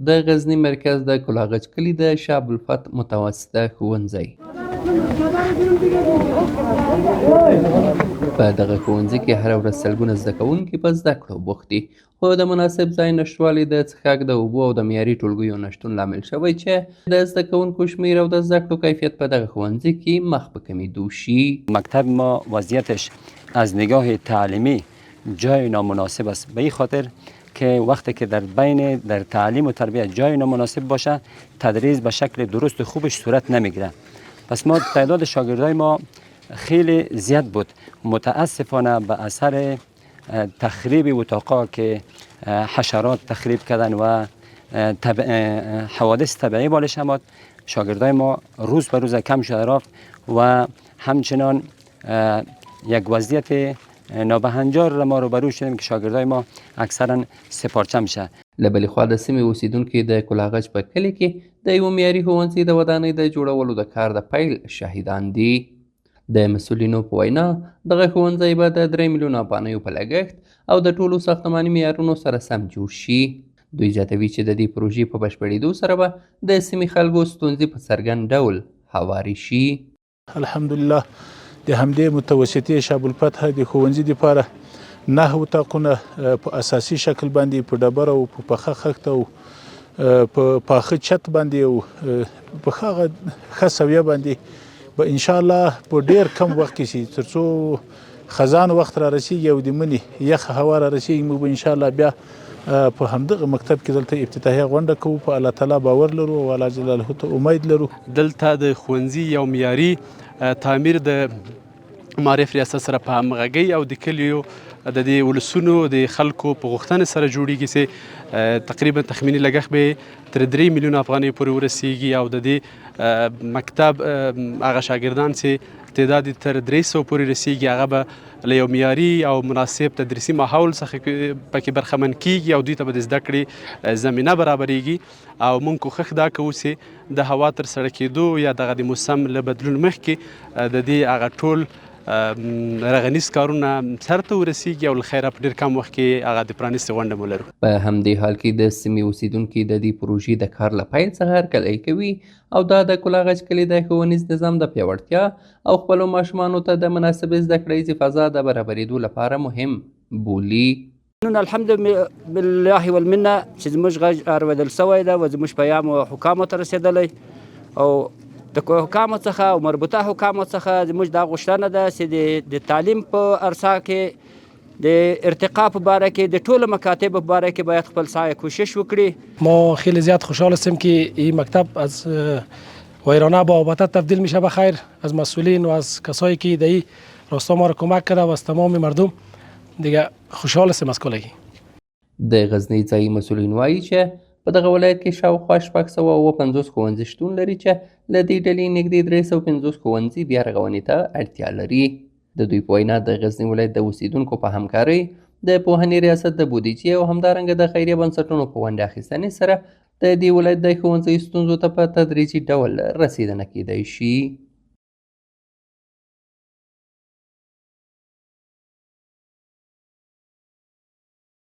د غزني مرکز د کلاغچ کلي د شاه ابوالفتح متوسطه ښوونځی په دغه ښوونځي کې هره ورځ سلګونه زده کوونکي په زده کړو بوخت دي، خو د مناسب ځای نشتوالی د څښاک د اوبو او د معیاري ټولګیو نشتون لامل شوی چې د زده کوونکو شمیر او د زده کړو کیفیت په دغه ښوونځي کې مخ په کمیدو شي. مکتب ما وضعیتش از نگاه تعلیمی جای نامناسب است، به این خاطر که وقتی که در تعلیم و تربیت جای نامناسب باشه تدریس به شکل درست خوبش صورت نمیگیره. پس ما تعداد شاگردای ما خیلی زیاد بود، متاسفانه به اثر تخریب اتاقا که حشرات تخریب کردن و حوادث طبیعی بالش آمد، شاگردای ما روز به روز کم شده رفت و همچنان یک وضعیت نابهنجار را ما روبرو شدیم که شاگردای ما اکثرا سپارچه میشه. له بلې خوا د سیمې اوسیدونکي د کلاغچ په کلي کې د یوه معیاري ښوونځي د ودانۍ د جوړولو د کار د پیل شاهدان دي. د مسؤلینو په وینا دغه ښوونځی به د 3 میلیونه افغانیو په لګښت او د ټولو ساختماني معیارونو سره سم جوړ شي. دوی زیاتوي چې د دې پروژې په بشپړېدو سره به د سیمې خلکو ستونزې په څرګند ډول هواري شي. الحمدلله د همدې متوسطې شاه ابوالفتح د ښوونځي دپاره 9 اتاقونه په اساسي شکل باندې په ډبره او په پخه خښته او په پاخه چت باندې او په ښه سویه باندې به انشاءالله په ډېر کم وخت کې شي، تر څو خزان وخت را رسیږي او د مني یخ هوا را رسیږي. موږ به انشاءالله بیا په همدغه مکتب کې دلته افتتاحیه غونډه کوو. په الله تعالی باور لرو او الله جلاله ته امید لرو. دلته د ښوونځي یو معیاري تعمیر د معارف ریاست سره په همغږۍ او د کلیو د دې ولسونو د خلکو په غوښتنې سره جوړیږي چې تقریبا تخمیني لګښت به تر 3 میلیونه افغانۍ پورې ورسیږي او د دې مکتب هغه شاګردان چې تعداد تر 300 پورې رسیږي هغه به له یو معیاري او مناسب تدریسي ماحول څخه پکې برخمن کیږي او دوی ته به د زده کړې زمینه برابریږي. او موږ کوښښ دا کوو چې د هوا تر سړه کېدو یا دغه د موسم له بدلون مخکې د دې هغه ټول رغنیز کارونه سرته ورسیږي او له خیره په ډېر کم وخت کې هغه د پرانیستې غونډه ولرو. په همدې حال کې د سیمې اوسیدونکي د دې پروژې د کار له پیل څخه هرکلی کوي او دا د کلاغچ کلي د ښوونیز نظام د پیاوړتیا او خپلو ماشومانو ته د مناسبې زده کړیزې فضا د برابرېدو لپاره مهم بولي. نن الحمد بالله والمنه چې زموږ غږ اورېدل سوی ده او زموږ پیام حکامو ته رسېدلی او د حکامو څخه او مربوطه حکامو څخه زموږ دا غوښتنه ده چې د تعلیم په عرصه کې د ارتقا په باره کې د ټولو مکاتبو په باره کې باید خپل سعی کوشش وکړي. ما خیلی زیاد خوشحال هستم که این مکتب از ویرانه به آبادان تبدیل میشه به خیر. از مسئولین و از کسایی که در این راستا ما را کمک کرده و از تمام مردم دیگه خوشحال هستم از کلگی. د غزني ځایي مسؤلین وایي چې په دغه ولایت کې شاوخوا 650 ښوونځي شتون لري چې له دې ډلې نږدې 350 ښوونځي بیا رغونې ته اړتیا لري. د دوی په وینا د غزني ولایت د اوسیدونکو په همکارۍ د پوهنې ریاست د بودیجې او همدارنګه د خیریه بنسټونو په ونډه اخیستنې سره د دې ولایت د ښوونځیو ستونزو ته په تدریجي ډول رسېدنه کیدای شي.